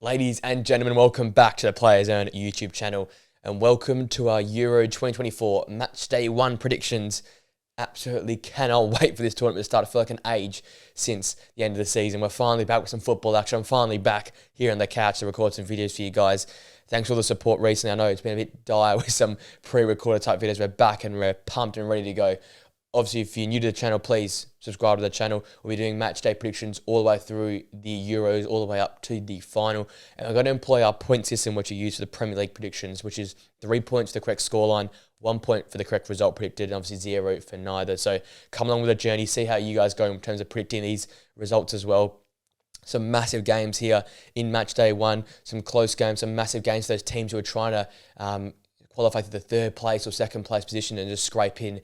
Ladies and gentlemen, welcome back to the Players Own YouTube channel and welcome to our Euro 2024 Matchday 1 predictions. Absolutely cannot wait for this tournament to start. I feel like an age since the end of the season. We're finally back with some football action. I'm finally back here on the couch to record some videos for you guys. Thanks for all the support recently. I know it's been a bit dire with some pre-recorded type videos. We're back and we're pumped and ready to go. Obviously, if you're new to the channel, please subscribe to the channel. We'll be doing match day predictions all the way through the Euros, all the way up to the final. And we're going to employ our point system, which we use for the Premier League predictions, which is 3 points for the correct scoreline, 1 point for the correct result predicted, and obviously 0 for neither. So come along with the journey, see how you guys go in terms of predicting these results as well. Some massive games here in match day 1, some close games, some massive games for those teams who are trying to qualify to the third place or second place position and just scrape in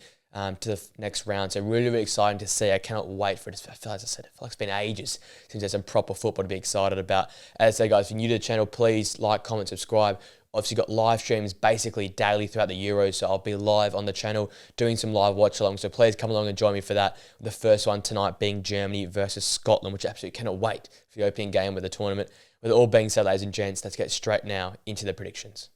to the next round. So really, really exciting to see. I cannot wait for it. As I said, I feel like it's been ages since there's some proper football to be excited about. As I say, guys, if you're new to the channel, please like, comment, subscribe. Obviously got live streams basically daily throughout the Euros, so I'll be live on the channel doing some live watch along. So please come along and join me for that. The first one tonight being Germany versus Scotland, which I absolutely cannot wait for the opening game of the tournament. With it all being said, ladies and gents, let's get straight now into the predictions.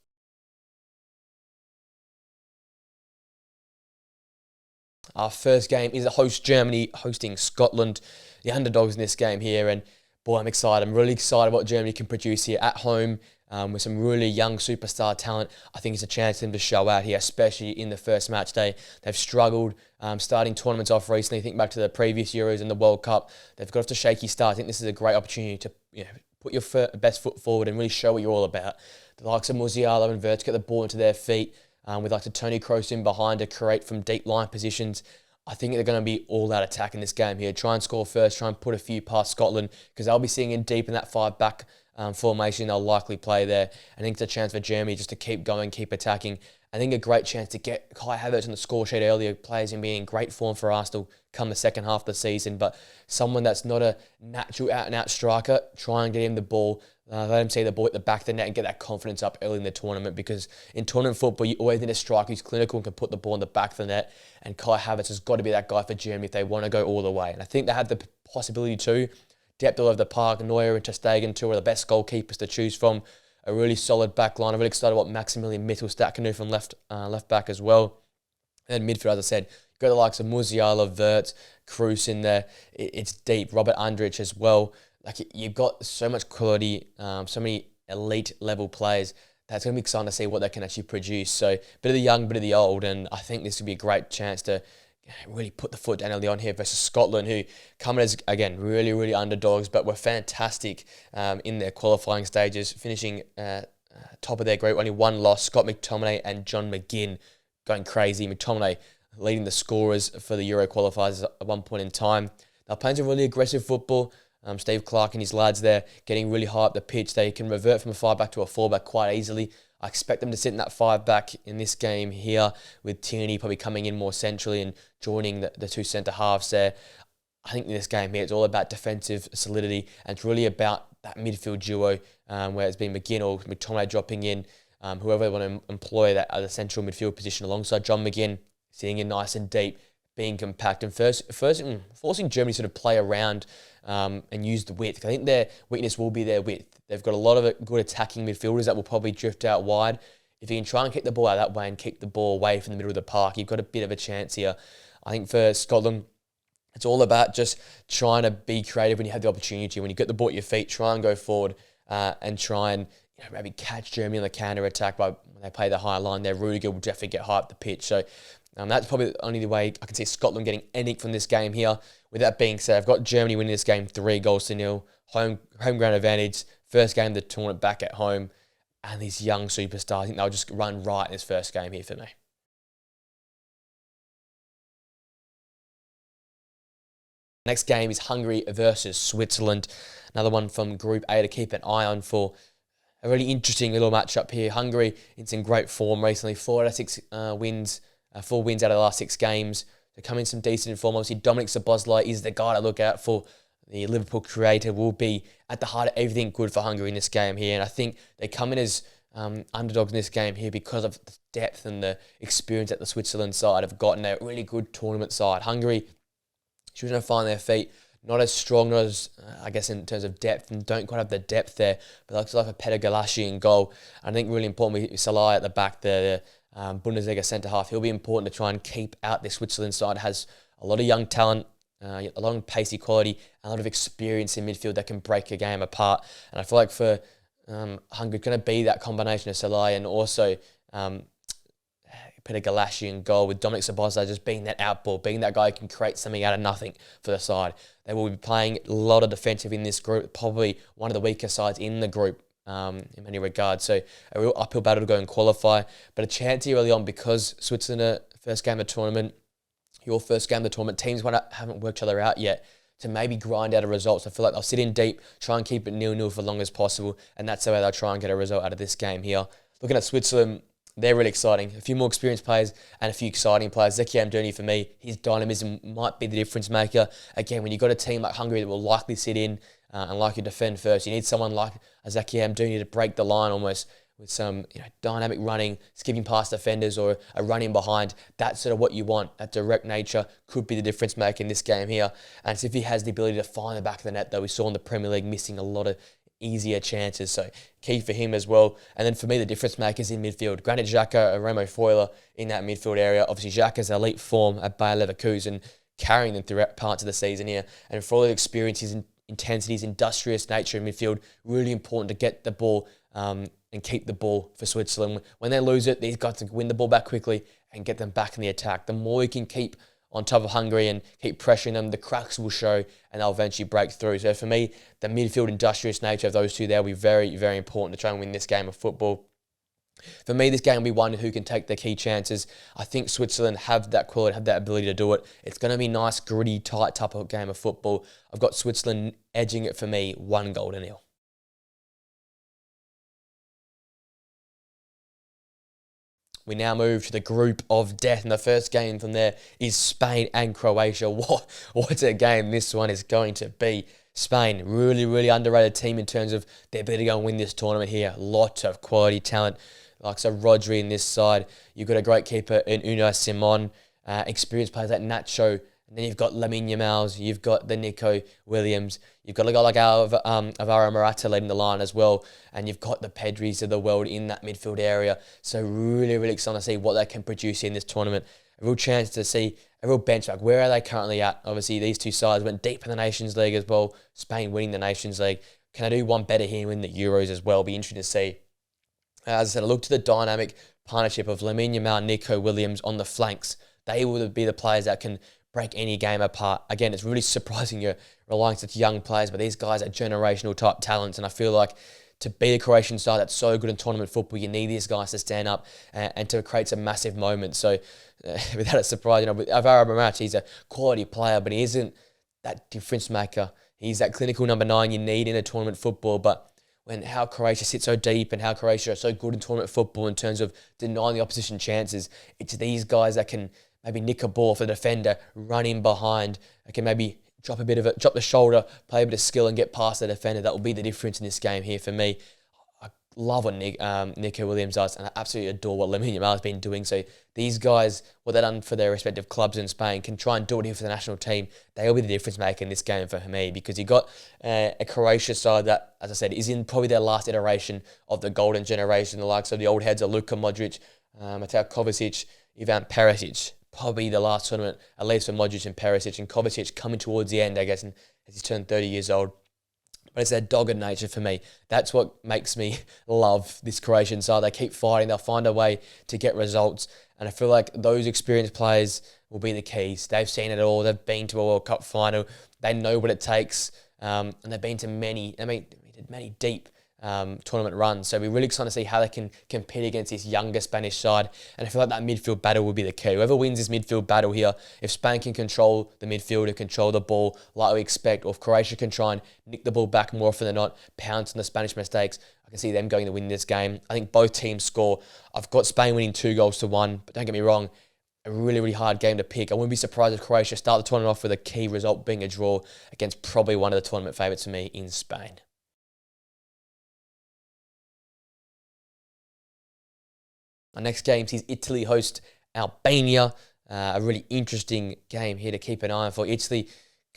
Our first game is a host Germany hosting Scotland, the underdogs in this game here. And boy, I'm excited. I'm really excited what Germany can produce here at home with some really young superstar talent. I think it's a chance for them to show out here, especially in the first match day. They've struggled starting tournaments off recently. Think back to the previous Euros and the World Cup. They've got off to a shaky start. I think this is a great opportunity to put your best foot forward and really show what you're all about. The likes of Musiala and Wirtz get the ball into their feet. With like Tony Kroos in behind to create from deep line positions. I think they're going to be all out attack in this game here. Try and score first, try and put a few past Scotland because they'll be sitting in deep in that five-back formation. They'll likely play there. I think it's a chance for Germany just to keep going, keep attacking. I think a great chance to get Kai Havertz on the score sheet earlier. Players in being in great form for Arsenal come the second half of the season, but someone that's not a natural out-and-out striker, try and get him the ball. Let him see the ball at the back of the net and get that confidence up early in the tournament, because in tournament football, you always need a striker who's clinical and can put the ball in the back of the net, and Kai Havertz has got to be that guy for Germany if they want to go all the way. And I think they have the possibility to. Depth all over the park. Neuer and ter Stegen, two are the best goalkeepers to choose from. A really solid back line. I'm really excited what Maximilian Mittelstadt can do from left back as well. And midfield, as I said, you've got the likes of Musiala, Wirtz, Kroos in there. It's deep. Robert Andrich as well. Like, you've got so much quality, so many elite level players. That's going to be exciting to see what they can actually produce. So, bit of the young, bit of the old, and I think this would be a great chance to really put the foot down early on here versus Scotland, who come as, again, really, really underdogs, but were fantastic in their qualifying stages, finishing top of their group. Only one loss, Scott McTominay and John McGinn going crazy. McTominay leading the scorers for the Euro qualifiers at one point in time. They're playing some really aggressive football. Steve Clark and his lads there getting really high up the pitch. They can revert from a 5-back to a 4-back quite easily. I expect them to sit in that 5-back in this game here, with Tierney probably coming in more centrally and joining the two centre-halves there. I think in this game here, it's all about defensive solidity, and it's really about that midfield duo where it's been McGinn or McTominay dropping in, whoever they want to employ that other central midfield position alongside John McGinn, sitting in nice and deep, being compact, and forcing Germany to sort of play around and use the width. I think their weakness will be their width. They've got a lot of good attacking midfielders that will probably drift out wide. If you can try and kick the ball out that way and keep the ball away from the middle of the park, you've got a bit of a chance here. I think for Scotland, it's all about just trying to be creative when you have the opportunity. When you get the ball at your feet, try and go forward and try and maybe catch Germany on the counter attack. By when they play the high line there, Rudiger will definitely get high up the pitch. So that's probably only the way I can see Scotland getting anything from this game here. With that being said, I've got Germany winning this game 3-0, home ground advantage, first game of the tournament back at home, and these young superstars, I think they'll just run right in this first game here for me. Next game is Hungary versus Switzerland. Another one from Group A to keep an eye on for a really interesting little matchup here. Hungary in some great form recently, 4 out of 6 wins. 4 wins out of the last 6 games. They come in some decent form. Obviously, Dominic Szoboszlai is the guy to look out for. The Liverpool creator will be at the heart of everything good for Hungary in this game here. And I think they come in as underdogs in this game here because of the depth and the experience that the Switzerland side have gotten. A really good tournament side. Hungary, should find their feet. not as strong, not as, I guess, in terms of depth, and don't quite have the depth there, but looks like a Peter Galassi in goal. I think really important with Salah at the back there, Bundesliga centre-half. He'll be important to try and keep out this Switzerland side. Has a lot of young talent, a lot of pacey quality, a lot of experience in midfield that can break a game apart. And I feel like for Hungary, it's going to be that combination of Salah and also Peter Galassi in goal, with Dominic Szoboszlai just being that outball, being that guy who can create something out of nothing for the side. They will be playing a lot of defensive in this group, probably one of the weaker sides in the group in many regards. So a real uphill battle to go and qualify, but a chance here early on because Switzerland, first game of the tournament, your first game of the tournament, teams haven't worked each other out yet, to maybe grind out a result. So I feel like they'll sit in deep, try and keep it 0-0 for as long as possible, and that's the way they'll try and get a result out of this game here. Looking at Switzerland, they're really exciting. A few more experienced players and a few exciting players. Zeki Amdouni, for me, his dynamism might be the difference maker. Again, when you've got a team like Hungary that will likely sit in and likely defend first, you need someone like Zeki Amdouni to break the line almost with some dynamic running, skipping past defenders or a run in behind. That's sort of what you want. That direct nature could be the difference maker in this game here. And it's if he has the ability to find the back of the net, though we saw in the Premier League missing a lot of easier chances. So key for him as well. And then for me, the difference makers in midfield. Granit Xhaka and Remo Freuler in that midfield area. Obviously, Xhaka's elite form at Bayer Leverkusen, carrying them throughout parts of the season here. And Freuler's experience, his intensity, his industrious nature in midfield, really important to get the ball and keep the ball for Switzerland. When they lose it, these guys can win the ball back quickly and get them back in the attack. The more you can keep on top of Hungary and keep pressuring them, the cracks will show and they'll eventually break through. So for me, the midfield industrious nature of those two there will be very, very important to try and win this game of football. For me, this game will be one who can take the key chances. I think Switzerland have that quality, have that ability to do it. It's going to be nice, gritty, tight type of game of football. I've got Switzerland edging it for me 1-0. We now move to the group of death, and the first game from there is Spain and Croatia. What a game this one is going to be. Spain, really, really underrated team in terms of their ability to go and win this tournament here. Lots of quality talent, like so Rodri in this side. You've got a great keeper in Unai Simon, experienced players like Nacho. And then you've got Lamine Yamal, you've got the Nico Williams, you've got a guy like Alvaro Morata leading the line as well, and you've got the Pedris of the world in that midfield area. So really, really excited to see what they can produce in this tournament. A real chance to see a real benchmark. Where are they currently at? Obviously, these two sides went deep in the Nations League as well. Spain winning the Nations League. Can I do one better here and win the Euros as well? Be interesting to see. As I said, I look to the dynamic partnership of Lamine Yamal, Nico Williams on the flanks. They will be the players that can break any game apart. Again, it's really surprising you're relying on such young players, but these guys are generational type talents, and I feel like to be a Croatian side that's so good in tournament football, you need these guys to stand up and to create some massive moments. So without a surprise, with Alvaro Morata, he's a quality player, but he isn't that difference maker. He's that clinical number 9 you need in a tournament football, but how Croatia sits so deep and how Croatia are so good in tournament football in terms of denying the opposition chances, it's these guys that can maybe nick a ball for the defender, run in behind. I can maybe drop the shoulder, play a bit of skill and get past the defender. That will be the difference in this game here for me. I love what Nico Williams does, and I absolutely adore what Lamine Yamal has been doing. So these guys, what they've done for their respective clubs in Spain, can try and do it here for the national team. They'll be the difference maker in this game for me, because you've got a Croatia side that, as I said, is in probably their last iteration of the golden generation. The likes of the old heads of Luka Modric, Mateo Kovacic, Ivan Perisic. Probably the last tournament, at least for Modric and Perisic, and Kovacic coming towards the end, I guess, as he's turned 30 years old. But it's their dogged nature for me. That's what makes me love this Croatian side. They keep fighting. They'll find a way to get results. And I feel like those experienced players will be the keys. They've seen it all. They've been to a World Cup final. They know what it takes. And they've been to many deep tournament runs. So we're really excited to see how they can compete against this younger Spanish side. And I feel like that midfield battle will be the key. Whoever wins this midfield battle here, if Spain can control the midfield and control the ball like we expect, or if Croatia can try and nick the ball back more often than not, pounce on the Spanish mistakes, I can see them going to win this game. I think both teams score. I've got Spain winning 2-1, but don't get me wrong, a really, really hard game to pick. I wouldn't be surprised if Croatia start the tournament off with a key result being a draw against probably one of the tournament favourites for me in Spain. Our next game sees Italy host Albania. A really interesting game here to keep an eye on for. Italy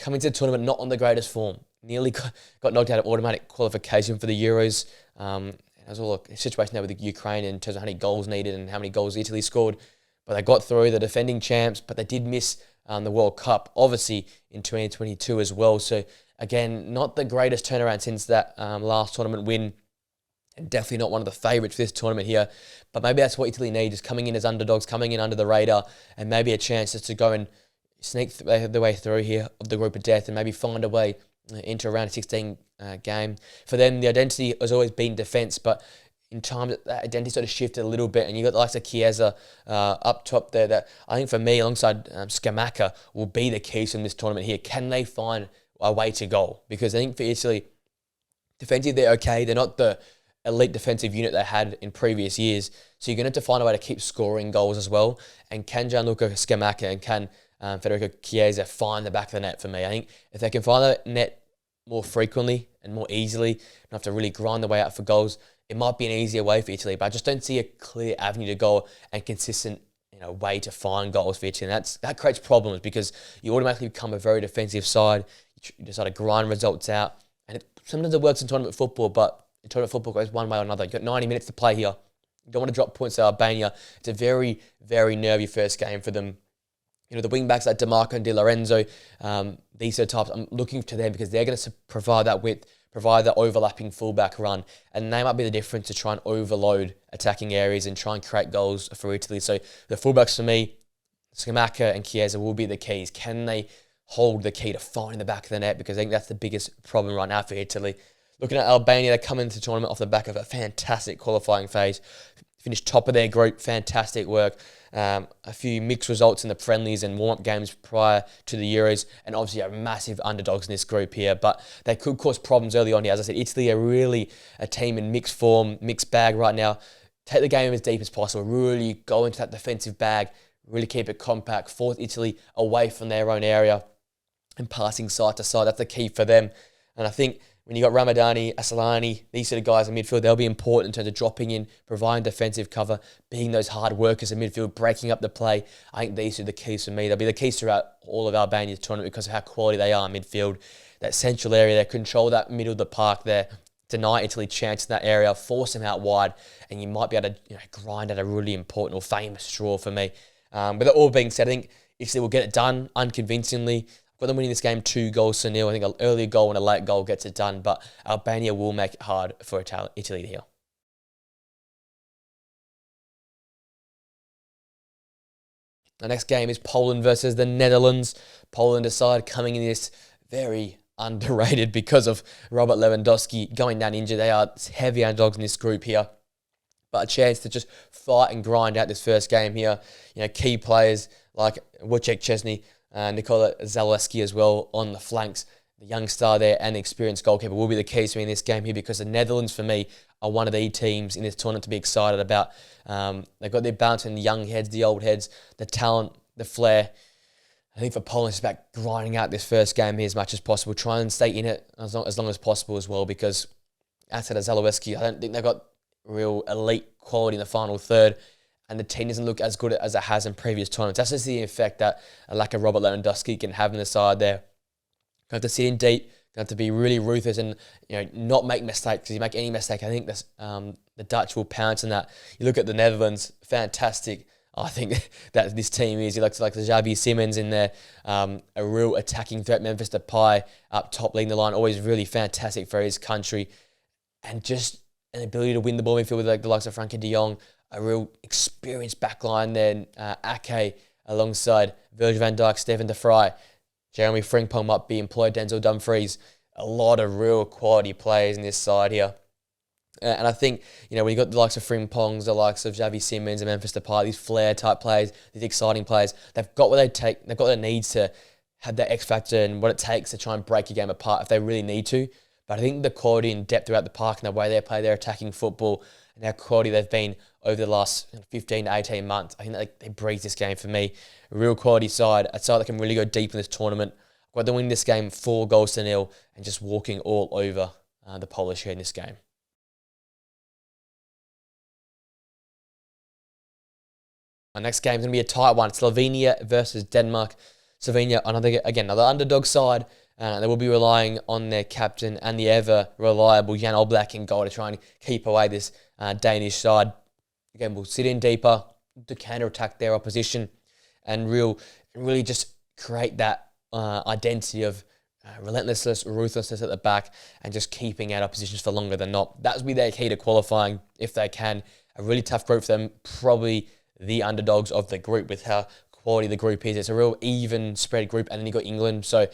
coming to the tournament not on the greatest form. Nearly got knocked out of automatic qualification for the Euros. It was all a situation there with the Ukraine in terms of how many goals needed and how many goals Italy scored. But they got through, the defending champs, but they did miss the World Cup, obviously, in 2022 as well. So, again, not the greatest turnaround since that last tournament win, and definitely not one of the favourites for this tournament here. But maybe that's what Italy need, just coming in as underdogs, coming in under the radar, and maybe a chance just to go and sneak the way through here of the group of death and maybe find a way into a round of 16 game. For them, the identity has always been defence, but in time that identity sort of shifted a little bit, and you got the likes of Chiesa up top there that I think for me, alongside Scamacca, will be the keys in this tournament here. Can they find a way to goal? Because I think for Italy, defensively they're okay. They're not the elite defensive unit they had in previous years. So you're going to have to find a way to keep scoring goals as well. And can Gianluca Scamacca and can Federico Chiesa find the back of the net for me? I think if they can find the net more frequently and more easily, not have to really grind the way out for goals, it might be an easier way for Italy. But I just don't see a clear avenue to goal and consistent way to find goals for Italy. And that creates problems because you automatically become a very defensive side. You decide to grind results out. And sometimes it works in tournament football, but in tournament football goes one way or another. You've got 90 minutes to play here. You don't want to drop points to Albania. It's a very, very nervy first game for them. The wing backs like DeMarco and Di Lorenzo, these are types, I'm looking to them because they're going to provide that width, provide that overlapping fullback run, and they might be the difference to try and overload attacking areas and try and create goals for Italy. So the fullbacks for me, Scamacca and Chiesa will be the keys. Can they hold the key to finding the back of the net? Because I think that's the biggest problem right now for Italy. Looking at Albania, they come into the tournament off the back of a fantastic qualifying phase. Finished top of their group, fantastic work. A few mixed results in the friendlies and warm-up games prior to the Euros, and obviously are massive underdogs in this group here, but they could cause problems early on here. As I said, Italy are really a team in mixed form, mixed bag right now. Take the game as deep as possible, really go into that defensive bag, really keep it compact, force Italy away from their own area and passing side to side. That's the key for them. And I think when you got Ramadani, Asllani, these sort of guys in midfield, they'll be important in terms of dropping in, providing defensive cover, being those hard workers in midfield, breaking up the play. I think these are the keys for me. They'll be the keys throughout all of Albania's tournament because of how quality they are in midfield. That central area, they control that middle of the park there, deny Italy chance in that area, force them out wide, and you might be able to grind out a really important or famous draw for me. With that all being said, I think Italy will get it done unconvincingly. Got them winning this game 2-0. I think an early goal and a late goal gets it done, but Albania will make it hard for Italy here. The next game is Poland versus the Netherlands. Poland aside, coming in this very underrated because of Robert Lewandowski going down injured. They are heavy underdogs in this group here, but a chance to just fight and grind out this first game here. Key players like Wojciech Szczesny, Nikola Zalewski as well on the flanks. The young star there and the experienced goalkeeper will be the keys for me in this game here because the Netherlands, for me, are one of the teams in this tournament to be excited about. They've got their balance in the young heads, the old heads, the talent, the flair. I think for Poland, it's about grinding out this first game here as much as possible. Try and stay in it as long as possible as well because outside of Zalewski, I don't think they've got real elite quality in the final third. And the team doesn't look as good as it has in previous tournaments. That's just the effect that a lack of Robert Lewandowski can have in the side there. Going to have to sit in deep, going to have to be really ruthless and not make mistakes. Because if you make any mistake, I think this, the Dutch will pounce on that. You look at the Netherlands, fantastic. I think that this team is. You like the Xavi Simons in there, a real attacking threat. Memphis Depay up top leading the line, always really fantastic for his country. And just an ability to win the ball midfield with the likes of Frankie de Jong. A real experienced backline there, Ake alongside Virgil van Dijk, Stefan de Vrij, Jeremy Frimpong might be employed, Denzel Dumfries. A lot of real quality players in this side here. And I think, when you got the likes of Frimpongs, the likes of Xavi Simons and Memphis Depay, these flair type players, these exciting players, they've got what they take, they've got the needs to have that X factor and what it takes to try and break a game apart if they really need to. But I think the quality and depth throughout the park and the way they play their attacking football and how quality they've been over the last 15 to 18 months, I think they breathe this game for me. A real quality side, a side that can really go deep in this tournament. I've got them winning this game 4-0 and just walking all over the Polish here in this game. Our next game is going to be a tight one. Slovenia versus Denmark. Slovenia, another underdog side. They will be relying on their captain and the ever reliable Jan Oblak in goal to try and keep away this Danish side. Again, we'll sit in deeper to counter-attack their opposition and really just create that identity of relentlessness, ruthlessness at the back, and just keeping out oppositions for longer than not. That would be their key to qualifying if they can. A really tough group for them, probably the underdogs of the group with how quality the group is. It's a real even spread group, and then you've got England, so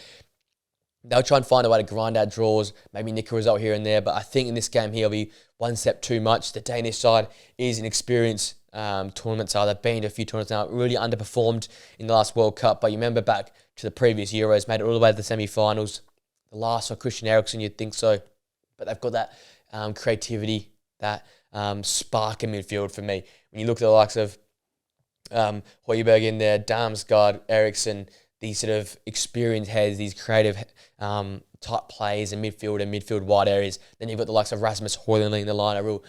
they'll try and find a way to grind out draws, maybe nick a result here and there, but I think in this game here, it'll be one step too much. The Danish side is an experienced tournament side. They've been to a few tournaments now, really underperformed in the last World Cup, but you remember back to the previous Euros, made it all the way to the semi-finals. The last for Christian Eriksen, you'd think so, but they've got that creativity, that spark in midfield for me. When you look at the likes of Højbjerg in there, Damsgaard, Eriksen, these sort of experienced heads, these creative type plays in midfield and midfield wide areas. Then you've got the likes of Rasmus Højlund in the line, a real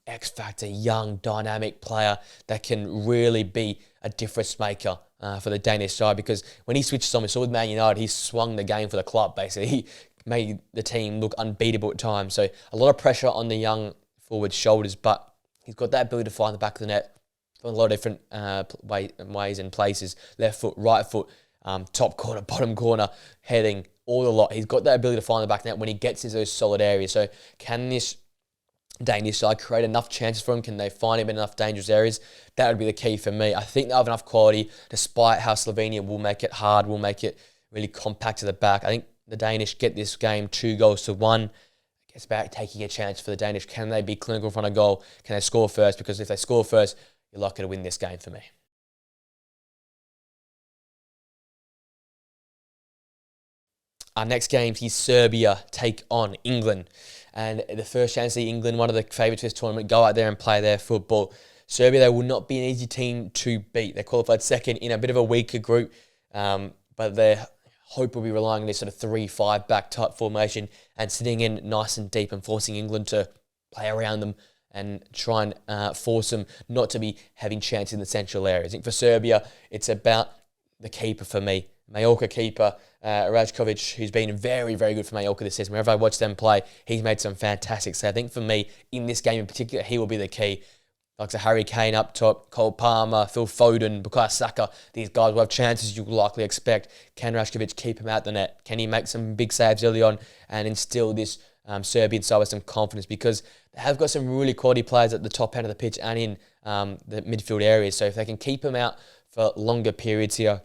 X-factor, young, dynamic player that can really be a difference maker for the Danish side, because when he switches on, we saw with Man United, he swung the game for the club, basically. He made the team look unbeatable at times. So a lot of pressure on the young forward's shoulders, but he's got that ability to find the back of the net from a lot of different ways and places. Left foot, right foot, top corner, bottom corner, heading, all a lot. He's got that ability to find the back of the net when he gets into those solid areas. So can this Danish side create enough chances for him? Can they find him in enough dangerous areas? That would be the key for me. I think they have enough quality, despite how Slovenia will make it hard, will make it really compact to the back. I think the Danish get this game 2-1. It's about taking a chance for the Danish. Can they be clinical in front of goal? Can they score first? Because if they score first, you're likely to win this game for me. Our next game is Serbia take on England. And the first chance to see England, one of the favourites for this tournament, go out there and play their football. Serbia, they will not be an easy team to beat. They qualified second in a bit of a weaker group, but their hope will be relying on this sort of 3-5 back type formation and sitting in nice and deep and forcing England to play around them and try and force them not to be having chances in the central areas. I think for Serbia, it's about the keeper for me. Mallorca keeper, Rajkovic, who's been very, very good for Mallorca this season. Whenever I watch them play, he's made some fantastic saves. I think for me, in this game in particular, he will be the key. Like Harry Kane up top, Cole Palmer, Phil Foden, Bukayo Saka, these guys will have chances you likely expect. Can Rajkovic keep him out the net? Can he make some big saves early on and instill this Serbian side with some confidence? Because they have got some really quality players at the top end of the pitch and in the midfield areas. So if they can keep him out for longer periods here,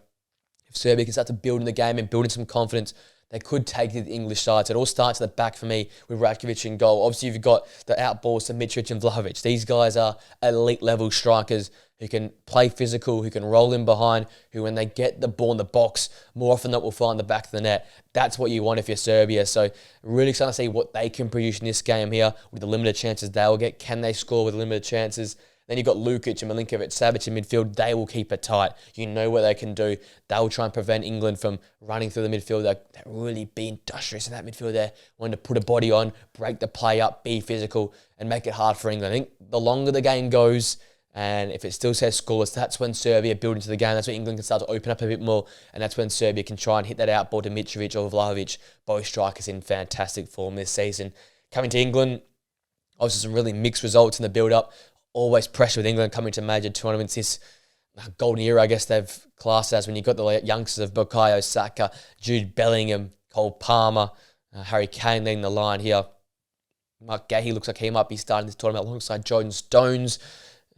if Serbia can start to build in the game and build in some confidence, they could take the English side. So it all starts at the back for me with Rajkovic in goal. Obviously, you've got the outballs to Mitrovic and Vlahovic. These guys are elite level strikers who can play physical, who can roll in behind, who when they get the ball in the box, more often than not will find the back of the net. That's what you want if you're Serbia. So really excited to see what they can produce in this game here with the limited chances they'll get. Can they score with limited chances? Then you've got Lukic and Milinkovic, Savic in midfield. They will keep it tight. You know what they can do. They'll try and prevent England from running through the midfield. They'll really be industrious in that midfield there, wanting to put a body on, break the play up, be physical, and make it hard for England. I think the longer the game goes, and if it still says scoreless, that's when Serbia build into the game. That's when England can start to open up a bit more, and that's when Serbia can try and hit that outball to Mitrovic or Vlahovic. Both strikers in fantastic form this season. Coming to England, obviously some really mixed results in the build-up. Always pressure with England coming to major tournaments. This golden era, I guess they've classed as when you've got the youngsters of Bukayo Saka, Jude Bellingham, Cole Palmer, Harry Kane leading the line here. Mark Gahey looks like he might be starting this tournament alongside Jordan Stones.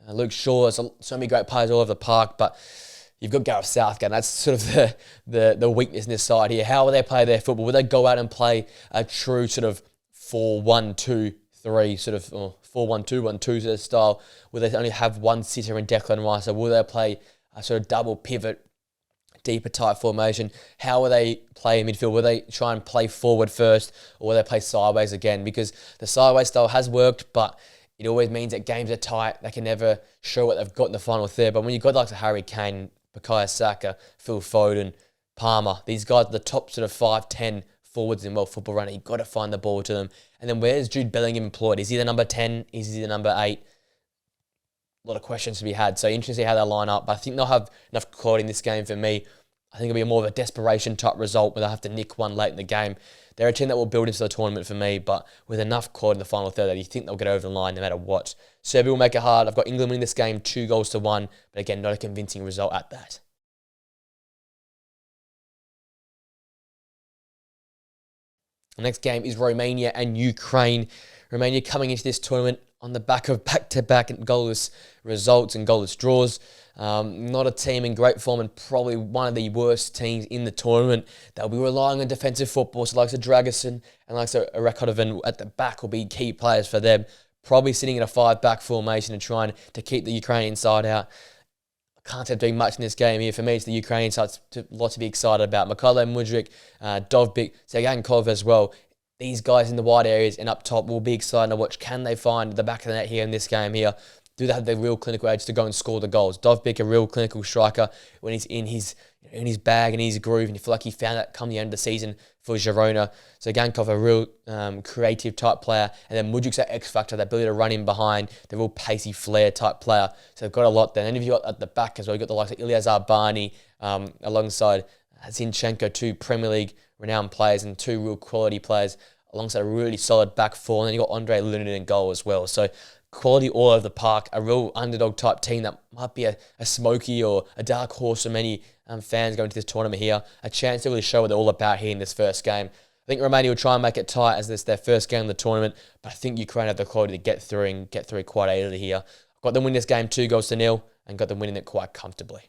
Luke Shaw, so many great players all over the park, but you've got Gareth Southgate, and that's sort of the weakness in this side here. How will they play their football? Will they go out and play a true sort of 4-1-2-3 sort of 4-1-2-1-2 sort of style? Will they only have one sitter in Declan Rice, or will they play a sort of double pivot, deeper type formation? How will they play in midfield? Will they try and play forward first, or will they play sideways again? Because the sideways style has worked, but it always means that games are tight. They can never show what they've got in the final third. But when you've got like Harry Kane, Bukayo Saka, Phil Foden, Palmer, these guys are the top sort of 5-10 forwards in world football running. You've got to find the ball to them. And then where's Jude Bellingham employed? Is he the number 10? Is he the number 8? A lot of questions to be had. So interesting to see how they'll line up. But I think they'll have enough quality in this game for me I think it'll be more of a desperation type result where they'll have to nick one late in the game. They're a team that will build into the tournament for me, but with enough quality in the final third that you think they'll get over the line no matter what. Serbia will make it hard. I've got England winning this game 2-1, but again, not a convincing result at that. The next game is Romania and Ukraine. Romania coming into this tournament on the back of back-to-back goalless results and goalless draws. Not a team in great form and probably one of the worst teams in the tournament. They'll be relying on defensive football, so likes of Dragusin and likes of Rakotovan at the back will be key players for them. Probably sitting in a 5-back formation and trying to keep the Ukrainian side out. I can't have doing much in this game here. For me, it's the Ukrainian side. A lot to be excited about. Mykhailo Mudryk, Dovbyk, Sergankov as well. These guys in the wide areas and up top will be exciting to watch. Can they find the back of the net here in this game here? Do they have the real clinical edge to go and score the goals? Dovbyk, a real clinical striker when he's in his bag and his groove, and you feel like he found that come the end of the season for Girona. So Gankov, a real creative type player, and then Mudryk's that X factor, the ability to run in behind, the real pacey flair type player. So they've got a lot there. And then if you got at the back as well, you got the likes of Ilyazar Bani alongside Zinchenko, two Premier League renowned players and two real quality players alongside a really solid back four. And then you got Andre Lunin in goal as well. So quality all over the park, a real underdog type team that might be a smoky or a dark horse for many fans going to this tournament here. A chance to really show what they're all about here in this first game. I think Romania will try and make it tight as this their first game of the tournament, but I think Ukraine have the quality to get through and get through quite easily here. I've got them winning this game 2-0 and got them winning it quite comfortably.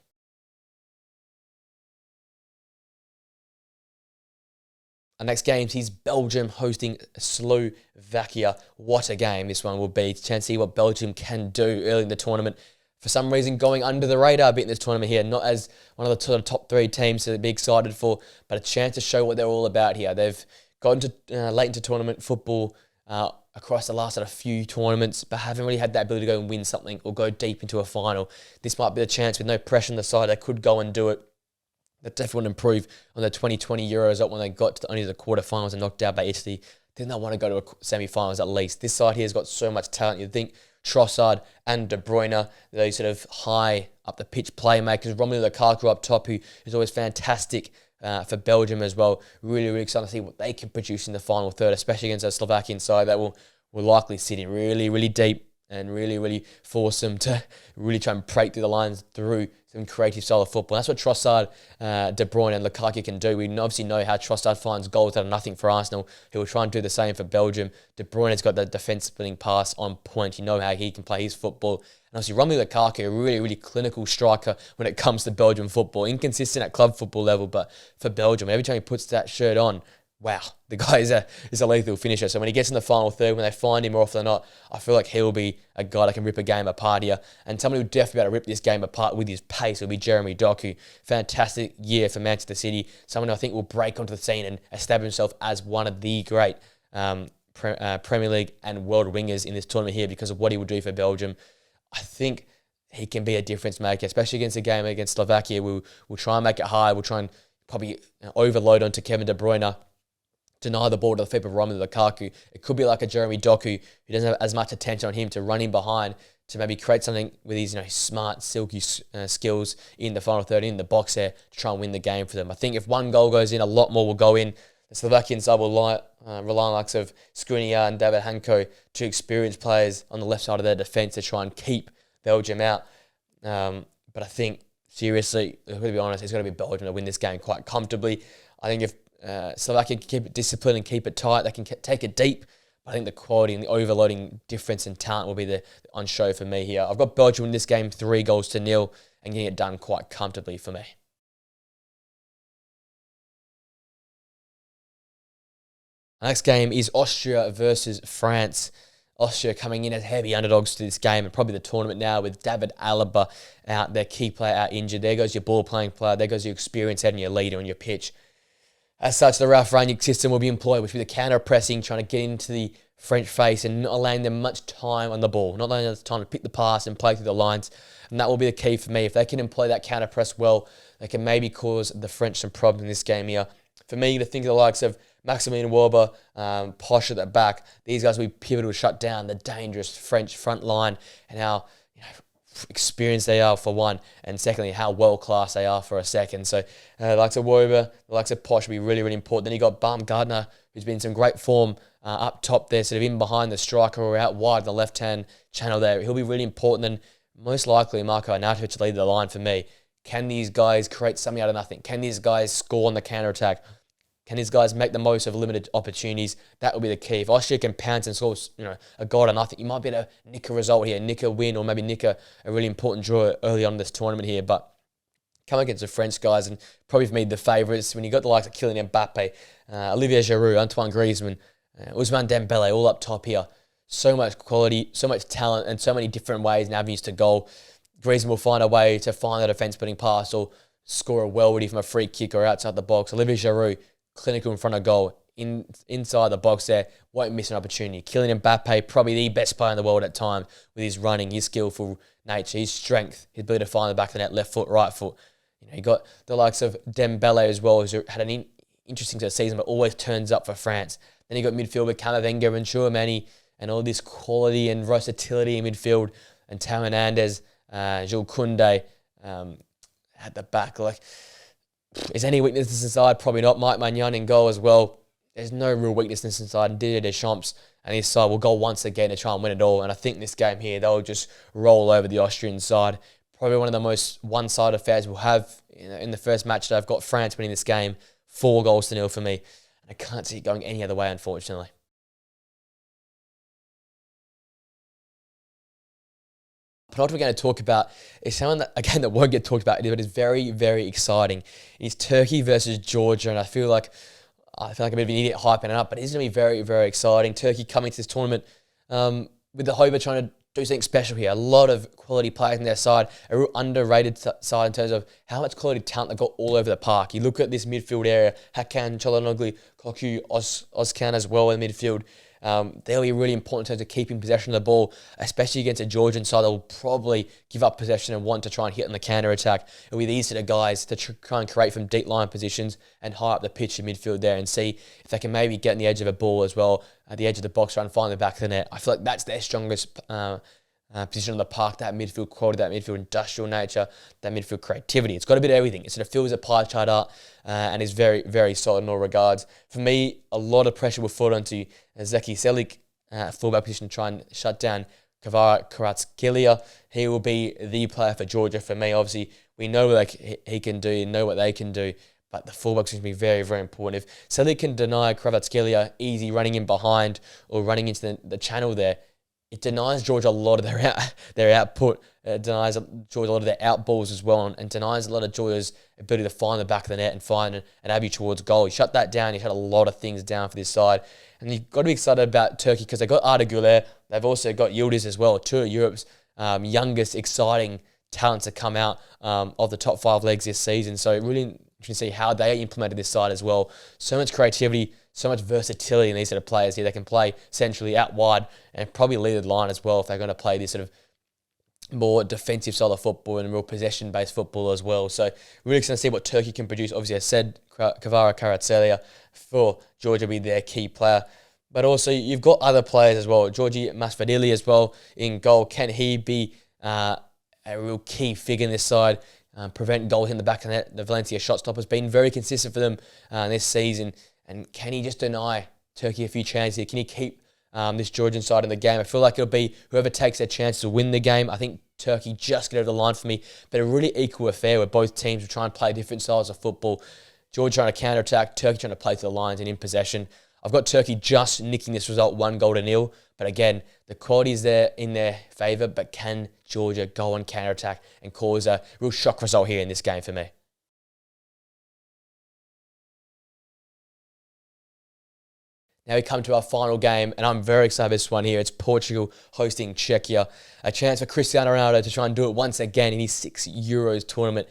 Our next game is Belgium hosting Slovakia. What a game this one will be. Chance to see what Belgium can do early in the tournament. For some reason, going under the radar a bit in this tournament here. Not as one of the top three teams to be excited for, but a chance to show what they're all about here. They've gotten to late into tournament football across the last few tournaments, but haven't really had that ability to go and win something or go deep into a final. This might be the chance with no pressure on the side. They could go and do it. That definitely would improve on the 2020 Euros when they got to only the quarterfinals and knocked out by Italy. Then they want to go to a semi-finals at least. This side here has got so much talent. You'd think Trossard and De Bruyne, those sort of high up the pitch playmakers. Romelu Lukaku up top, who is always fantastic for Belgium as well. Really, really excited to see what they can produce in the final third, especially against a Slovakian side that will likely sit in really, really deep and really, really force them to really try and break through the lines through some creative style of football. That's what Trossard, De Bruyne and Lukaku can do. We obviously know how Trossard finds goals out of nothing for Arsenal. He will try and do the same for Belgium. De Bruyne has got the defence-splitting pass on point. You know how he can play his football. And obviously Romelu Lukaku, a really, really clinical striker when it comes to Belgian football. Inconsistent at club football level, but for Belgium, every time he puts that shirt on, wow, the guy is a lethal finisher. So when he gets in the final third, when they find him more often than not, I feel like he'll be a guy that can rip a game apart here. And someone who'll definitely be able to rip this game apart with his pace will be Jeremy Doku. Fantastic year for Manchester City. Someone who I think will break onto the scene and establish himself as one of the great Premier League and world wingers in this tournament here because of what he will do for Belgium. I think he can be a difference maker, especially against a game against Slovakia. We'll try and make it hard. We'll try and probably overload onto Kevin De Bruyne, deny the ball to the feet of Romelu Lukaku. It could be like a Jeremy Doku who doesn't have as much attention on him to run in behind to maybe create something with his smart, silky skills in the final third, in the box there, to try and win the game for them. I think if one goal goes in, a lot more will go in. The Slovakian side will rely on the likes of Skriniar and David Hanko, two experienced players on the left side of their defence to try and keep Belgium out. But I think, seriously, to be honest, it's going to be Belgium to win this game quite comfortably. I think if Slovakia can keep it disciplined and keep it tight, they can take it deep. But I think the quality and the overloading difference in talent will be on show for me here. I've got Belgium in this game 3-0 and getting it done quite comfortably for me. Our next game is Austria versus France. Austria coming in as heavy underdogs to this game and probably the tournament now with David Alaba out, their key player out injured. There goes your ball-playing player. There goes your experience head and your leader on your pitch. As such, the Ralf Rangnick system will be employed, which will be the counter-pressing, trying to get into the French face and not allowing them much time on the ball, not allowing them time to pick the pass and play through the lines. And that will be the key for me. If they can employ that counter-press well, they can maybe cause the French some problems in this game here. For me, to think of the likes of Maximilian Werber, Posh at the back, these guys will be pivotal to shut down the dangerous French front line and how experienced they are for one, and secondly, how world-class they are for a second. So the likes of Wober, the likes of Posh will be really, really important. Then you got Baumgartner, who's been in some great form up top there, sort of in behind the striker or out wide in the left-hand channel there. He'll be really important. And most likely, Marko Arnautovic to lead the line for me. Can these guys create something out of nothing? Can these guys score on the counter-attack? Can these guys make the most of limited opportunities? That will be the key. If Austria can pounce and score, a goal or nothing, you might be able to nick a result here, nick a win, or maybe nick a really important draw early on in this tournament here. But come against the French guys, and probably for me the favourites, when you got the likes of Kylian Mbappe, Olivier Giroud, Antoine Griezmann, Ousmane Dembele, all up top here. So much quality, so much talent, and so many different ways and avenues to goal. Griezmann will find a way to find a defence putting past or score a well-ready from a free kick or outside the box. Olivier Giroud, clinical in front of goal, inside the box there, won't miss an opportunity. Kylian Mbappe, probably the best player in the world at times with his running, his skillful nature, his strength, his ability to find the back of the net, left foot, right foot. You got the likes of Dembele as well, who's had an interesting season, but always turns up for France. Then you got midfield with Camavinga and Chouameni, and all this quality and versatility in midfield, and Tao Hernandez, Jules Koundé at the back. Is any weaknesses inside? Probably not. Mike Maignan in goal as well. There's no real weaknesses inside. Didier Deschamps and his side will go once again to try and win it all. And I think this game here, they'll just roll over the Austrian side. Probably one of the most one-sided affairs we'll have in the first match that I've got France winning this game 4-0 for me. And I can't see it going any other way, unfortunately. But what we're going to talk about is someone that, again, that won't get talked about, but is very, very exciting. It's Turkey versus Georgia, and I feel like a bit of an idiot hyping it up, but it's going to be very, very exciting. Turkey coming to this tournament with the hope of trying to do something special here. A lot of quality players on their side, a real underrated side in terms of how much quality talent they've got all over the park. You look at this midfield area, Hakan, Çalhanoğlu, Koku, Özkan as well in midfield. They'll be really important in terms of keeping possession of the ball, especially against a Georgian side that will probably give up possession and want to try and hit on the counter-attack. It'll be these sort of guys to try and create from deep line positions and high up the pitch in midfield there and see if they can maybe get on the edge of a ball as well, at the edge of the box, try and find the back of the net. I feel like that's their strongest position on the park, that midfield quality, that midfield industrial nature, that midfield creativity. It's got a bit of everything. It sort of fills a pie chart up and is very, very solid in all regards. For me, a lot of pressure will fall onto Zeki Çelik, fullback position, to try and shut down Kvaratskhelia. He will be the player for Georgia for me. Obviously, we know what he can do, know what they can do, but the fullback is going to be very, very important. If Çelik can deny Kvaratskhelia easy running in behind or running into the channel there, it denies Georgia a lot of their output. It denies Georgia a lot of their outballs as well, and denies a lot of Georgia's ability to find the back of the net and find an avenue towards goal. You shut that down, you shut a lot of things down for this side. And you've got to be excited about Turkey because they've got Arda Güler. They've also got Yildiz as well, two of Europe's youngest, exciting talents to come out of the top 5 legs this season. So really interesting to see how they implemented this side as well. So much creativity, so much versatility in these sort of players here. They can play centrally out wide and probably lead the line as well if they're going to play this sort of more defensive style of football and real possession-based football as well. So really excited to see what Turkey can produce. Obviously, I said Kvaratskhelia for Georgia will be their key player. But also, you've got other players as well. Georgi Masvidali as well in goal. Can he be a real key figure in this side? Prevent goals in the back of the net. The Valencia shot stopper has been very consistent for them this season. And can he just deny Turkey a few chances here? Can he keep this Georgian side in the game? I feel like it'll be whoever takes their chance to win the game. I think Turkey just get over the line for me. But a really equal affair where both teams will try and play different styles of football. Georgia trying to counter-attack, Turkey trying to play to the lines and in possession. I've got Turkey just nicking this result 1-0. But again, the quality is there in their favour. But can Georgia go on counter-attack and cause a real shock result here in this game for me? Now we come to our final game, and I'm very excited about this one here. It's Portugal hosting Czechia. A chance for Cristiano Ronaldo to try and do it once again in his 6 Euros tournament.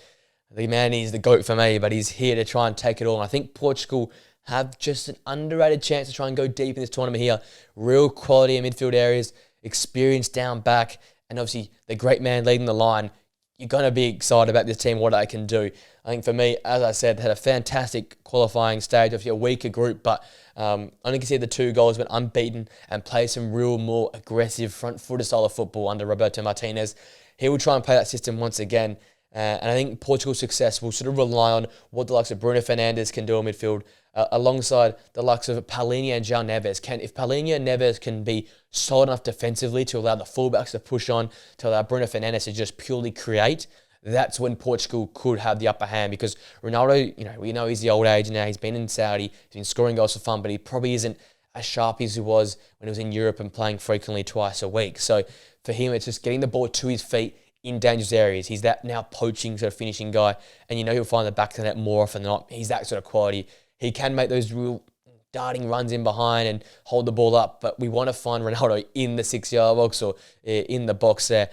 The man is the GOAT for me, but he's here to try and take it all. And I think Portugal have just an underrated chance to try and go deep in this tournament here. Real quality in midfield areas, experience down back, and obviously the great man leading the line. you're going to be excited about this team, what they can do. I think for me, as I said, they had a fantastic qualifying stage, obviously a weaker group, but only can see the 2 goals, went unbeaten and played some real more aggressive front footer style of football under Roberto Martinez. He will try and play that system once again. And I think Portugal's success will sort of rely on what the likes of Bruno Fernandes can do in midfield, alongside the likes of Palhinha and João Neves. If Palhinha and Neves can be solid enough defensively to allow the fullbacks to push on, to allow Bruno Fernandes to just purely create, that's when Portugal could have the upper hand, because Ronaldo, we know he's the old age now. He's been in Saudi, he's been scoring goals for fun, but he probably isn't as sharp as he was when he was in Europe and playing frequently twice a week. So for him, it's just getting the ball to his feet in dangerous areas. He's that now poaching sort of finishing guy, and he'll find the back of the net more often than not. He's that sort of quality. He can make those real darting runs in behind and hold the ball up, but we want to find Ronaldo in the 6-yard box or in the box there.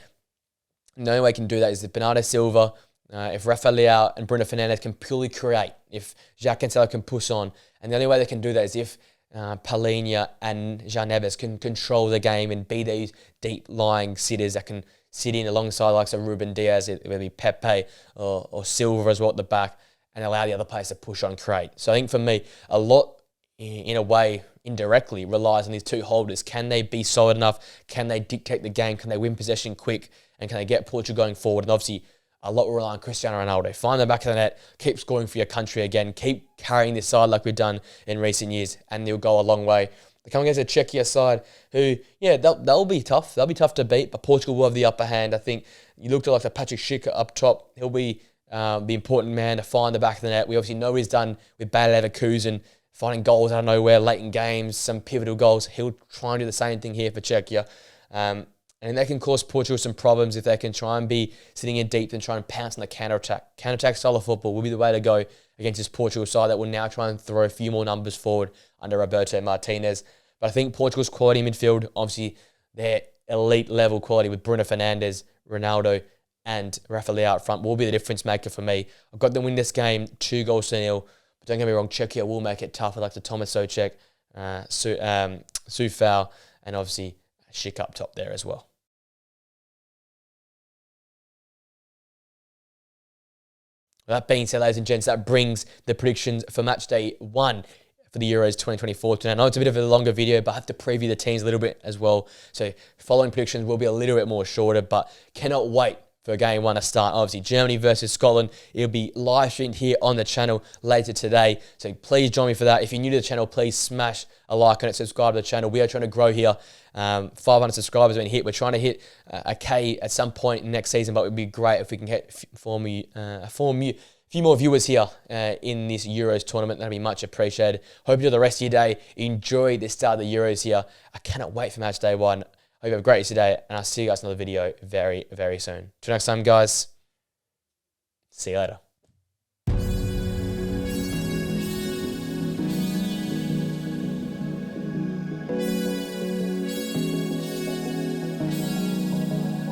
The only way he can do that is if Bernardo Silva, if Rafa Leao and Bruno Fernandes can purely create, if Jacques Cancelo can push on, and the only way they can do that is if Palhinha and João Neves can control the game and be these deep-lying sitters that can sit in alongside like some Ruben Diaz, whether it be Pepe or Silva as well at the back, and allow the other players to push on create. So I think for me, a lot, in a way, indirectly relies on these 2 holders. Can they be solid enough? Can they dictate the game? Can they win possession quick? And can they get Portugal going forward? And obviously, a lot will rely on Cristiano Ronaldo. Find the back of the net, keep scoring for your country again, keep carrying this side like we've done in recent years, and they'll go a long way. They're coming against a Czechia side who, they'll be tough. They'll be tough to beat, but Portugal will have the upper hand. I think you looked at like a Patrick Schick up top. He'll be the important man to find the back of the net. We obviously know what he's done with Bayer Leverkusen, finding goals out of nowhere, late in games, some pivotal goals. He'll try and do the same thing here for Czechia. And that can cause Portugal some problems if they can try and be sitting in deep and try and pounce on the counter-attack. Counter-attack style of football will be the way to go against this Portugal side that will now try and throw a few more numbers forward under Roberto Martinez. But I think Portugal's quality midfield, obviously their elite level quality with Bruno Fernandes, Ronaldo, and Rafa Leao up front will be the difference maker for me. I've got them win this game 2-0. But don't get me wrong, Czechia will make it tough. I like the Tomas Souček, Sufal, and obviously Schick up top there as well. That being said, ladies and gents, that brings the predictions for Matchday 1 for the Euros 2024. I know it's a bit of a longer video, but I have to preview the teams a little bit as well. So following predictions will be a little bit more shorter, but cannot wait for game 1 to start. Obviously, Germany versus Scotland. It'll be live streamed here on the channel later today. So please join me for that. If you're new to the channel, please smash a like on it, subscribe to the channel. We are trying to grow here. 500 subscribers have been hit. We're trying to hit a K at some point next season, but it would be great if we can get a few more viewers here in this Euros tournament. That'd be much appreciated. Hope you do the rest of your day. Enjoy the start of the Euros here. I cannot wait for match day 1. Hope you have a great day today, and I'll see you guys in another video very, very soon. Till next time, guys. See you later.